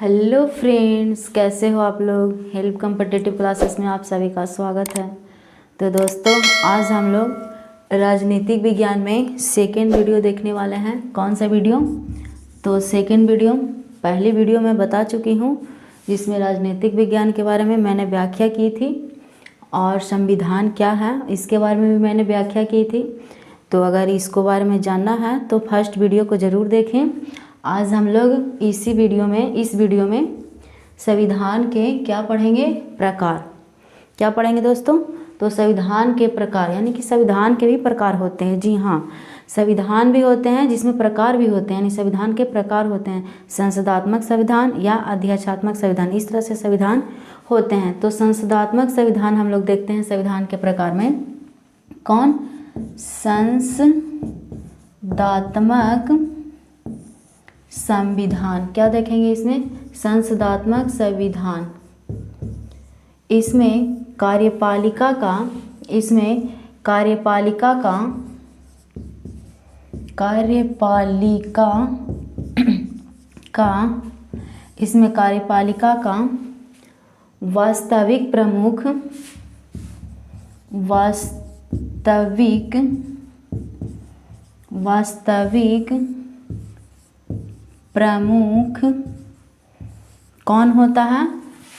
Hello friends, कैसे हो आप लोग। हेल्प कॉम्पिटिटिव क्लासेस में आप सभी का स्वागत है। तो दोस्तों, आज हम लोग राजनीतिक विज्ञान में सेकेंड वीडियो देखने वाले हैं। कौन सा वीडियो? तो सेकेंड वीडियो, पहली वीडियो मैं बता चुकी हूँ जिसमें राजनीतिक विज्ञान के बारे में मैंने व्याख्या की थी और संविधान क्या है इसके बारे में भी मैंने व्याख्या की थी। तो अगर इसको बारे में जानना है तो फर्स्ट वीडियो को ज़रूर देखें। आज हम लोग इस वीडियो में संविधान के क्या पढ़ेंगे? प्रकार। क्या पढ़ेंगे दोस्तों? तो संविधान के प्रकार, यानी कि संविधान के भी प्रकार होते हैं। जी हाँ, संविधान भी होते हैं जिसमें प्रकार भी होते हैं, यानी संविधान के प्रकार होते हैं। संसदात्मक संविधान या अध्यक्षात्मक संविधान, इस तरह से संविधान होते हैं। तो संसदात्मक संविधान हम लोग देखते हैं संविधान के प्रकार में। कौन? संसदात्मक संविधान। क्या देखेंगे इसमें? संसदात्मक संविधान। इसमें कार्यपालिका का वास्तविक प्रमुख कौन होता है?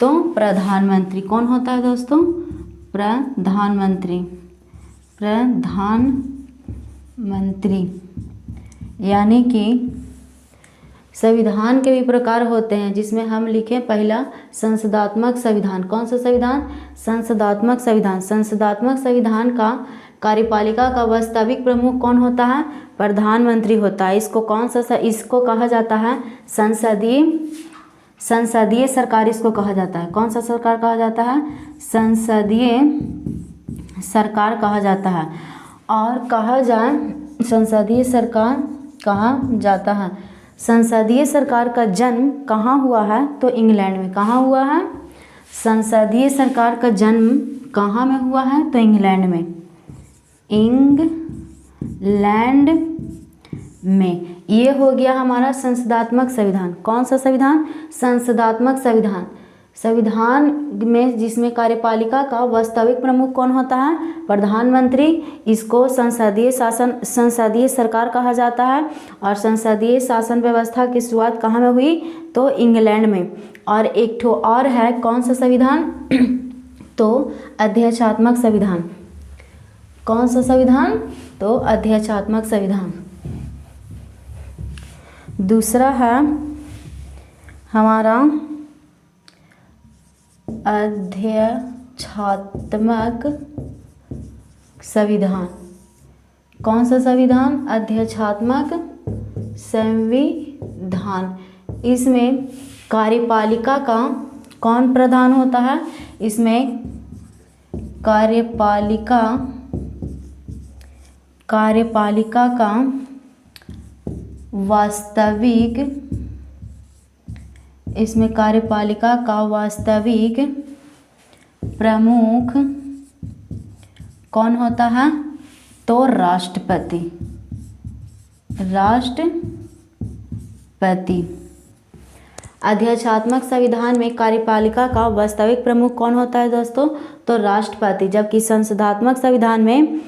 तो प्रधानमंत्री। कौन होता है दोस्तों? प्रधानमंत्री। यानी कि संविधान के भी प्रकार होते हैं जिसमें हम लिखें पहला संसदात्मक संविधान। कौन सा संविधान? संसदात्मक संविधान। संसदात्मक संविधान का कार्यपालिका का वास्तविक प्रमुख कौन होता है? प्रधानमंत्री होता है। इसको कहा जाता है संसदीय सरकार। इसको कहा जाता है। कौन सा सरकार कहा जाता है? संसदीय सरकार कहा जाता है। और कहा जाए संसदीय सरकार कहा जाता है। संसदीय सरकार का जन्म कहाँ हुआ है? तो इंग्लैंड में। कहाँ हुआ है? संसदीय सरकार का जन्म कहाँ में हुआ है? तो इंग्लैंड में। इंग्लैंड में। ये हो गया हमारा संसदात्मक संविधान। कौन सा संविधान? संसदात्मक संविधान। संविधान में जिसमें कार्यपालिका का वास्तविक प्रमुख कौन होता है? प्रधानमंत्री। इसको संसदीय सरकार कहा जाता है। और संसदीय शासन व्यवस्था की शुरुआत कहाँ में हुई? तो इंग्लैंड में। और एक ठो और है, कौन सा संविधान? तो अध्यक्षात्मक संविधान। कौन सा संविधान? तो अध्यक्षात्मक संविधान। दूसरा है हमारा अध्यक्षात्मक संविधान। कौन सा संविधान? अध्यक्षात्मक संविधान। इसमें कार्यपालिका का कौन प्रधान होता है? इसमें कार्यपालिका का वास्तविक प्रमुख कौन होता है? तो राष्ट्रपति। अध्यक्षात्मक संविधान में कार्यपालिका का वास्तविक प्रमुख कौन होता है दोस्तों? तो राष्ट्रपति। जबकि संसदात्मक संविधान में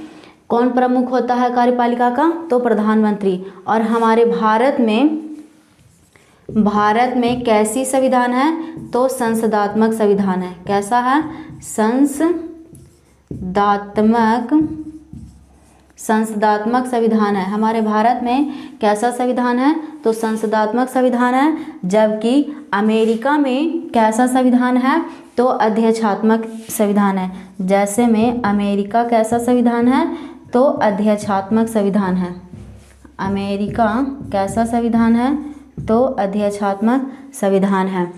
कौन प्रमुख होता है कार्यपालिका का? तो प्रधानमंत्री। और हमारे भारत में कैसी संविधान है? तो संसदात्मक संविधान है। कैसा है? संसदात्मक संविधान है। हमारे भारत में कैसा संविधान है? तो संसदात्मक संविधान है। जबकि अमेरिका में कैसा संविधान है? तो अध्यक्षात्मक संविधान है। जैसे में अमेरिका कैसा संविधान है? तो अध्यक्षात्मक संविधान है। अमेरिका कैसा संविधान है? तो अध्यक्षात्मक संविधान है।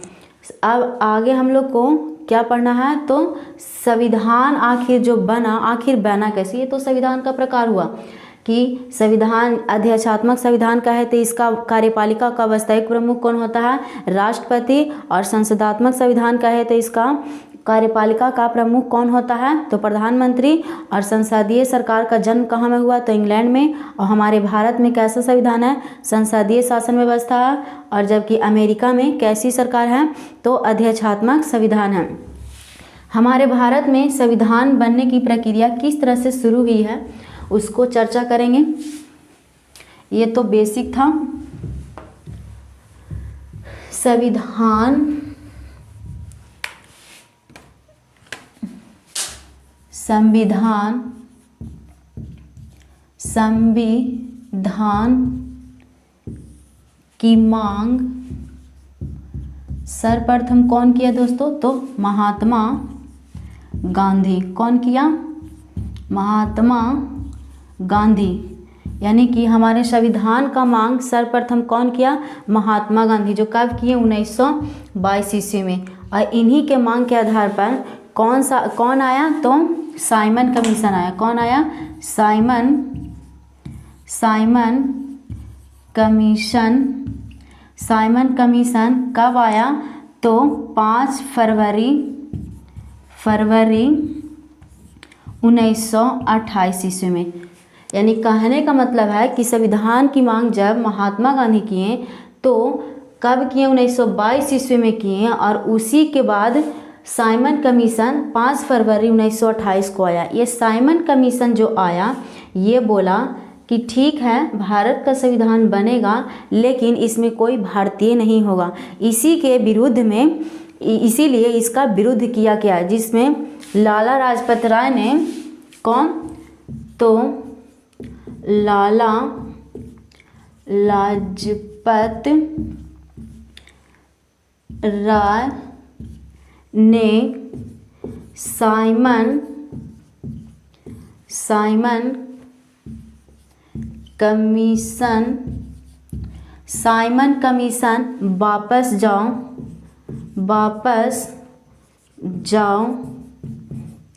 अब आगे हम लोग को क्या पढ़ना है? तो संविधान आखिर बना कैसे? ये तो संविधान का प्रकार हुआ कि संविधान अध्यक्षात्मक संविधान का है तो इसका कार्यपालिका का वास्तविक प्रमुख कौन होता है? राष्ट्रपति। और संसदात्मक संविधान का है तो इसका कार्यपालिका का प्रमुख कौन होता है? तो प्रधानमंत्री। और संसदीय सरकार का जन्म कहाँ में हुआ? तो इंग्लैंड में। और हमारे भारत में कैसा संविधान है? संसदीय शासन व्यवस्था है। और जबकि अमेरिका में कैसी सरकार है? तो अध्यक्षात्मक संविधान है। हमारे भारत में संविधान बनने की प्रक्रिया किस तरह से शुरू हुई है उसको चर्चा करेंगे। ये तो बेसिक था। संविधान की मांग सर्वप्रथम कौन किया दोस्तों? तो महात्मा गांधी। कौन किया? महात्मा गांधी। यानी कि हमारे संविधान का मांग सर्वप्रथम कौन किया? महात्मा गांधी। जो कब किए? 1922 ईस्वी में। और इन्हीं के मांग के आधार पर कौन आया? तो साइमन कमीशन आया। कौन आया? साइमन कमीशन कब आया? तो 5 फरवरी 1928 ईस्वी में। यानी कहने का मतलब है कि संविधान की मांग जब महात्मा गांधी किए तो कब किए? 1922 ईस्वी में किए। और उसी के बाद साइमन कमीशन 5 फरवरी 1928 को आया। ये साइमन कमीशन जो आया ये बोला कि ठीक है भारत का संविधान बनेगा लेकिन इसमें कोई भारतीय नहीं होगा। इसी के विरुद्ध में इसीलिए इसका विरोध किया गया जिसमें लाला लाजपत राय ने कौन? तो लाला लाजपत राय ने साइमन कमीशन वापस जाओ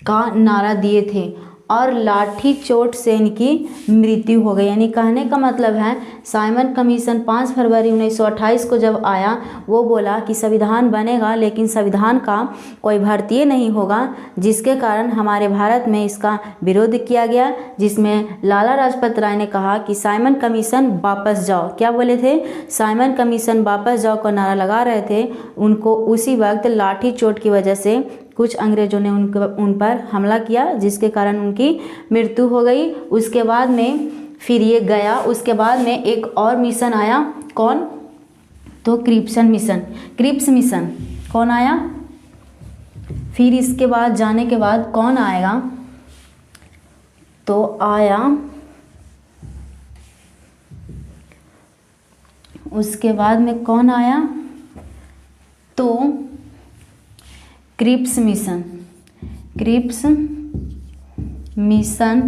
का नारा दिए थे और लाठी चोट से इनकी मृत्यु हो गई। यानी कहने का मतलब है साइमन कमीशन 5 फरवरी 1928 को जब आया वो बोला कि संविधान बनेगा लेकिन संविधान का कोई भारतीय नहीं होगा, जिसके कारण हमारे भारत में इसका विरोध किया गया। जिसमें लाला लाजपत राय ने कहा कि साइमन कमीशन वापस जाओ। क्या बोले थे? साइमन कमीशन वापस जाओ का नारा लगा रहे थे। उनको उसी वक्त लाठी चोट की वजह से कुछ अंग्रेजों ने उन पर हमला किया जिसके कारण उनकी मृत्यु हो गई। उसके बाद में फिर ये गया। उसके बाद में एक और मिशन आया। कौन? तो क्रिप्स मिशन कौन आया? फिर इसके बाद जाने के बाद कौन आएगा? तो आया उसके बाद में कौन आया? तो क्रिप्स मिशन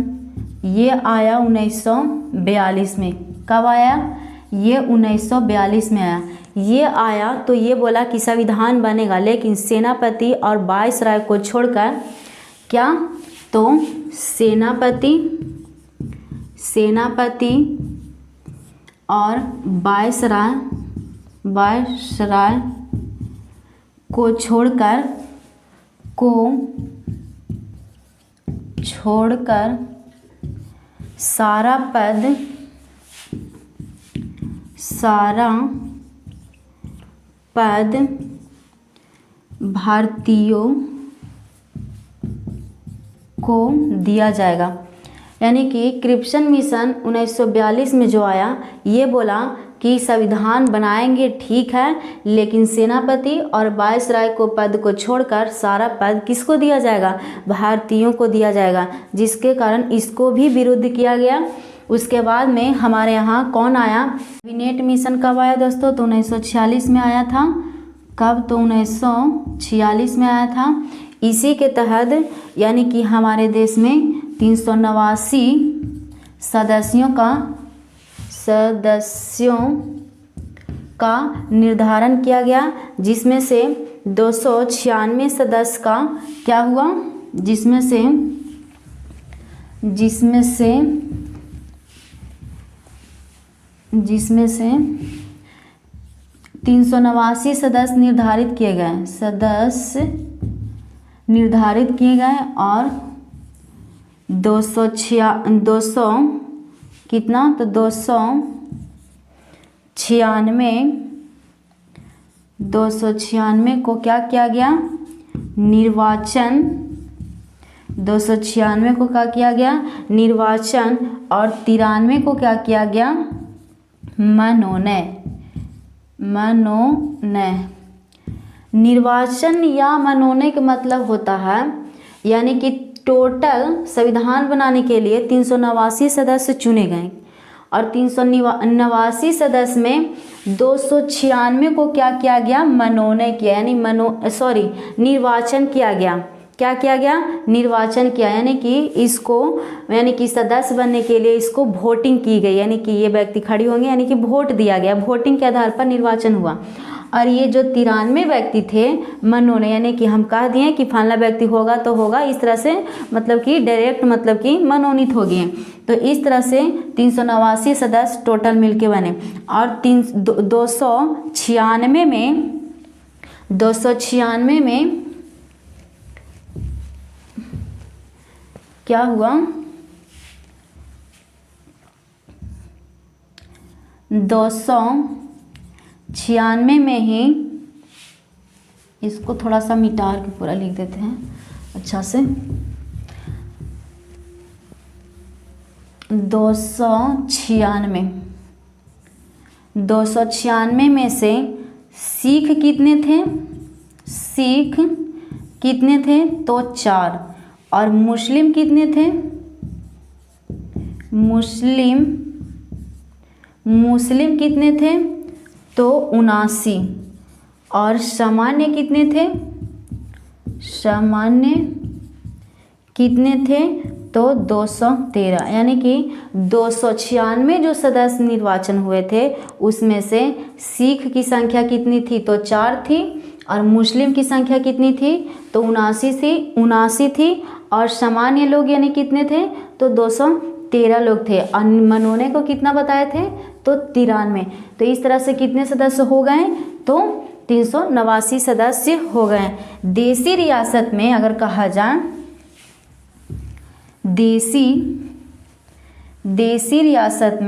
ये आया 1942 में। कब आया? ये 1942 में आया। ये आया तो ये बोला कि संविधान बनेगा लेकिन सेनापति और वायसराय को छोड़कर क्या? तो सेनापति और वायसराय को छोड़कर सारा पद भारतीयों को दिया जाएगा। यानी कि क्रिप्स मिशन 1942 में जो आया ये बोला कि संविधान बनाएंगे ठीक है लेकिन सेनापति और वायसराय को पद को छोड़कर सारा पद किसको दिया जाएगा? भारतीयों को दिया जाएगा, जिसके कारण इसको भी विरोध किया गया। उसके बाद में हमारे यहाँ कौन आया? कैबिनेट मिशन कब आया दोस्तों? तो 1946 में आया था। कब? तो 1946 में आया था। इसी के तहत यानी कि हमारे देश में 389 सदस्यों का निर्धारण किया गया, जिसमें से 296 सदस्य का क्या हुआ? जिसमें से 389 सदस्य निर्धारित किए गए। सदस्य निर्धारित किए गए और 200 कितना, तो 296 को क्या किया गया, निर्वाचन, 296 को क्या किया गया, निर्वाचन, और 93 को क्या किया गया, मनोनय। निर्वाचन या मनोनय का मतलब होता है, यानी कि टोटल संविधान बनाने के लिए 389 सदस्य चुने गए और 389 सदस्य में 296 को क्या किया गया, मनोनय किया, यानी निर्वाचन किया गया। क्या किया गया, निर्वाचन किया, यानी कि सदस्य बनने के लिए इसको वोटिंग की गई, यानी कि ये व्यक्ति खड़ी होंगे, यानी कि वोट दिया गया, वोटिंग के आधार पर निर्वाचन हुआ। और ये जो 93 व्यक्ति थे मनोनय, यानी कि हम कह दिए कि फलाना व्यक्ति होगा तो होगा, इस तरह से मतलब कि डायरेक्ट मतलब कि मनोनीत हो गए। तो इस तरह से 389 सदस्य टोटल मिलके बने। और 296 में क्या हुआ, 296 में ही, इसको थोड़ा सा मिटा के पूरा लिख देते हैं अच्छा से, 296 में से सिख कितने थे, तो 4, और मुस्लिम कितने थे, मुस्लिम कितने थे, तो 79, और सामान्य कितने थे, तो 213, यानी कि 296 जो सदस्य निर्वाचन हुए थे उसमें से सिख की संख्या कितनी थी, तो 4 थी, और मुस्लिम की संख्या कितनी थी, तो 79 थी, और सामान्य लोग यानी कितने थे, तो 213 लोग थे, और मनोनय को कितना बताए थे, तो 93। तो इस तरह से कितने सदस्य हो गए, तो 389 सदस्य हो गए। देसी रियासत में अगर कहा जाए, देसी रियासत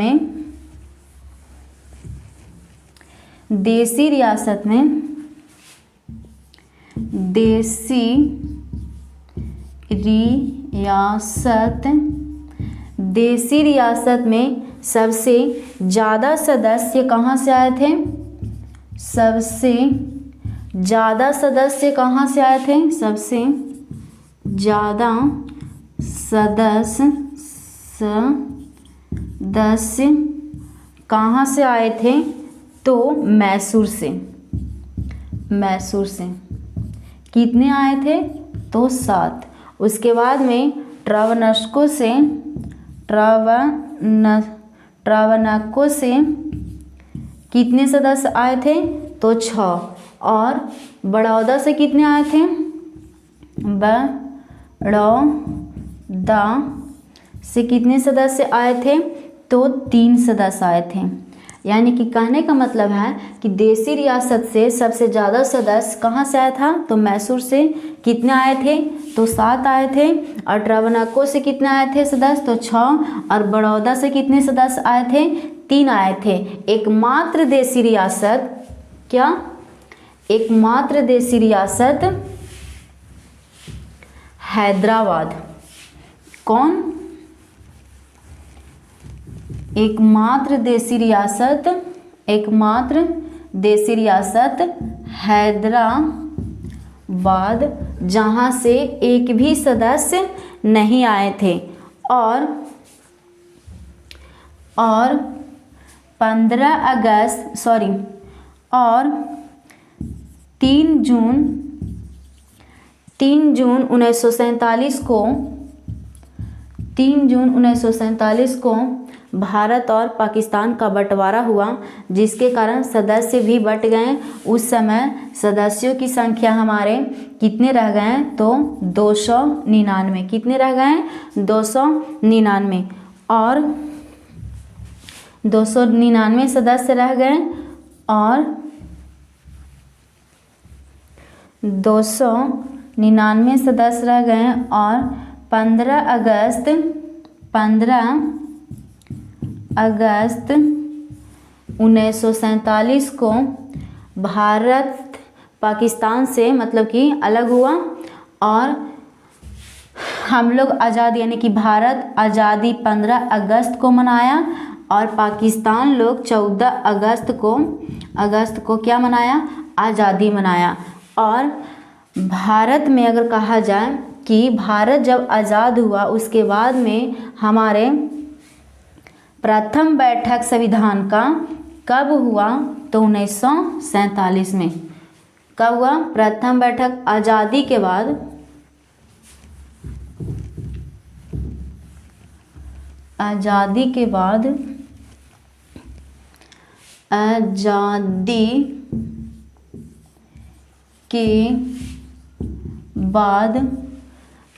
में सबसे ज़्यादा सदस्य कहाँ से आए थे, सबसे ज़्यादा सदस्य कहाँ से आए थे, सबसे ज़्यादा सदस्य कहाँ से आए थे, तो मैसूर से। कितने आए थे, तो 7। उसके बाद में ट्रावनको से कितने सदस्य आए थे, तो 6, और बड़ौदा से कितने आए थे, बड़ौदा से कितने सदस्य आए थे, तो 3 सदस्य आए थे। यानी कि कहने का मतलब है कि देसी रियासत से सबसे ज़्यादा सदस्य कहाँ से आया था, तो मैसूर से कितने आए थे, तो 7 आए थे, और ट्रावनको से कितने आए थे सदस्य, तो 6, और बड़ौदा से कितने सदस्य आए थे, 3 आए थे। एकमात्र देसी रियासत हैदराबाद। कौन, एकमात्र देसी रियासत हैदराबाद, जहाँ से एक भी सदस्य नहीं आए थे। और 3 जून 1947 को भारत और पाकिस्तान का बंटवारा हुआ, जिसके कारण सदस्य भी बंट गए। उस समय सदस्यों की संख्या हमारे कितने रह गए, तो 299। कितने रह गए, 299, और 299 सदस्य रह गए, और 99 सदस्य रह गए और 15 अगस्त 1947 को भारत पाकिस्तान से मतलब कि अलग हुआ और हम लोग आज़ाद यानी कि भारत आज़ादी 15 अगस्त को मनाया और पाकिस्तान लोग 14 अगस्त को क्या मनाया, आज़ादी मनाया। और भारत में अगर कहा जाए कि भारत जब आज़ाद हुआ उसके बाद में हमारे प्रथम बैठक संविधान का कब हुआ, तो 1947 में। कब हुआ प्रथम बैठक? आज़ादी के बाद, आज़ादी के बाद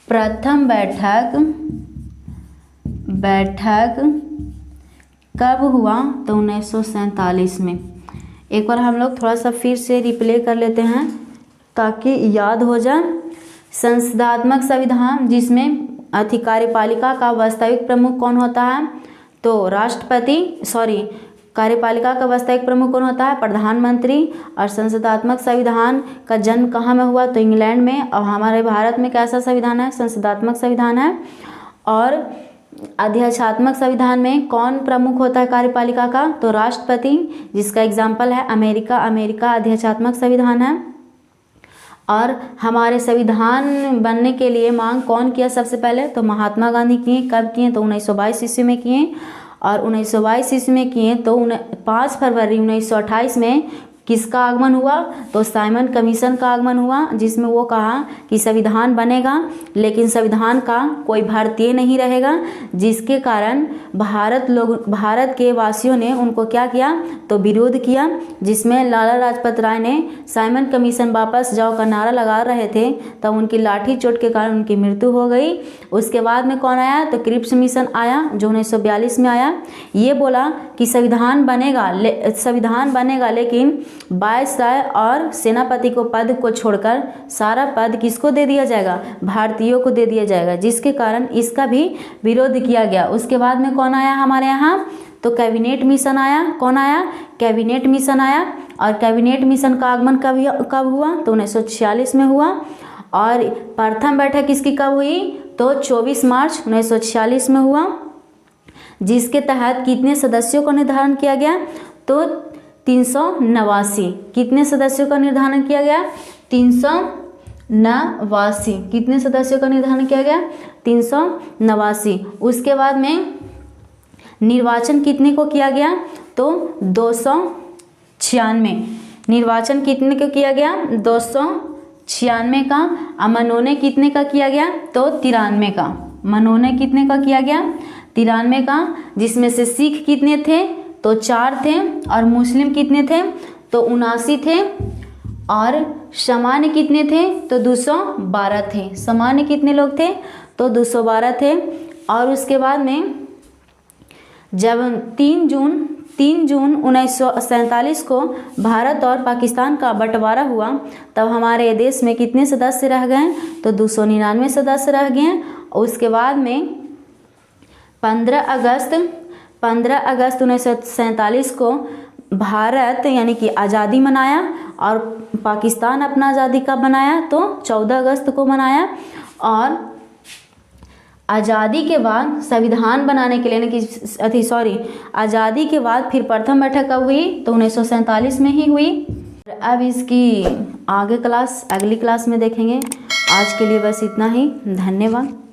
प्रथम बैठक कब हुआ, तो 1947 में। एक बार हम लोग थोड़ा सा फिर से रिप्ले कर लेते हैं ताकि याद हो जाए। संसदात्मक संविधान जिसमें कार्यपालिका का वास्तविक प्रमुख कौन होता है, तो कार्यपालिका का वास्तविक प्रमुख कौन होता है, प्रधानमंत्री। और संसदात्मक संविधान का जन्म कहाँ में हुआ, तो इंग्लैंड में। और हमारे भारत में कैसा संविधान है, संसदात्मक संविधान है। और अध्यक्षात्मक संविधान में कौन प्रमुख होता है कार्यपालिका का, तो राष्ट्रपति, जिसका एग्जाम्पल है अमेरिका अध्यक्षात्मक संविधान है। और हमारे संविधान बनने के लिए मांग कौन किया सबसे पहले, तो महात्मा गांधी किए। कब किए, तो 1922 ईस्वी में किए। और 1922 ईस्वी में किए तो 5 फरवरी 1928 में किसका आगमन हुआ, तो साइमन कमीशन का आगमन हुआ, जिसमें वो कहा कि संविधान बनेगा लेकिन संविधान का कोई भारतीय नहीं रहेगा, जिसके कारण भारत के वासियों ने उनको क्या किया, तो विरोध किया, जिसमें लाला लाजपत राय ने साइमन कमीशन वापस जाओ का नारा लगा रहे थे, तब उनकी लाठी चोट के कारण उनकी मृत्यु हो गई। उसके बाद में कौन आया, तो क्रिप्स मिशन आया जो 1942 में आया। ये बोला कि संविधान बनेगा लेकिन वायसराय और सेनापति को पद को छोड़कर सारा पद किसको दे दिया जाएगा, भारतीयों को दे दिया जाएगा, जिसके कारण इसका भी विरोध किया गया। उसके बाद में कौन आया हमारे यहाँ, तो कैबिनेट मिशन आया। कौन आया, कैबिनेट मिशन आया। और कैबिनेट मिशन का आगमन कब हुआ, तो 1946 में हुआ। और प्रथम बैठक किसकी कब हुई, तो 24 मार्च 1946 में हुआ, जिसके तहत कितने सदस्यों को निर्धारण किया गया, तो 389। कितने सदस्यों का निर्धारण किया गया, 389। कितने सदस्यों का निर्धारण किया गया, 389। उसके बाद में निर्वाचन कितने को किया गया, तो 296। निर्वाचन कितने को किया गया, 296 का। मनोनयन कितने का किया गया, तो 93 का। मनोनयन कितने का किया गया, 93 का, जिसमें से सिख कितने थे, तो 4 थे। और मुस्लिम कितने थे, तो 79 थे। और सामान्य कितने थे, तो 212 थे। सामान्य कितने लोग थे, तो 212 थे। और उसके बाद में जब 3 जून 1947 को भारत और पाकिस्तान का बंटवारा हुआ, तब हमारे देश में कितने सदस्य रह गए, तो 299 सदस्य रह गए। उसके बाद में 15 अगस्त 1947 को भारत यानी कि आज़ादी मनाया और पाकिस्तान अपना आज़ादी कब मनाया, तो 14 अगस्त को मनाया। और आज़ादी के बाद संविधान बनाने के लिए आज़ादी के बाद फिर प्रथम बैठक कब हुई, तो 1947 में ही हुई। अब इसकी अगली क्लास में देखेंगे। आज के लिए बस इतना ही। धन्यवाद।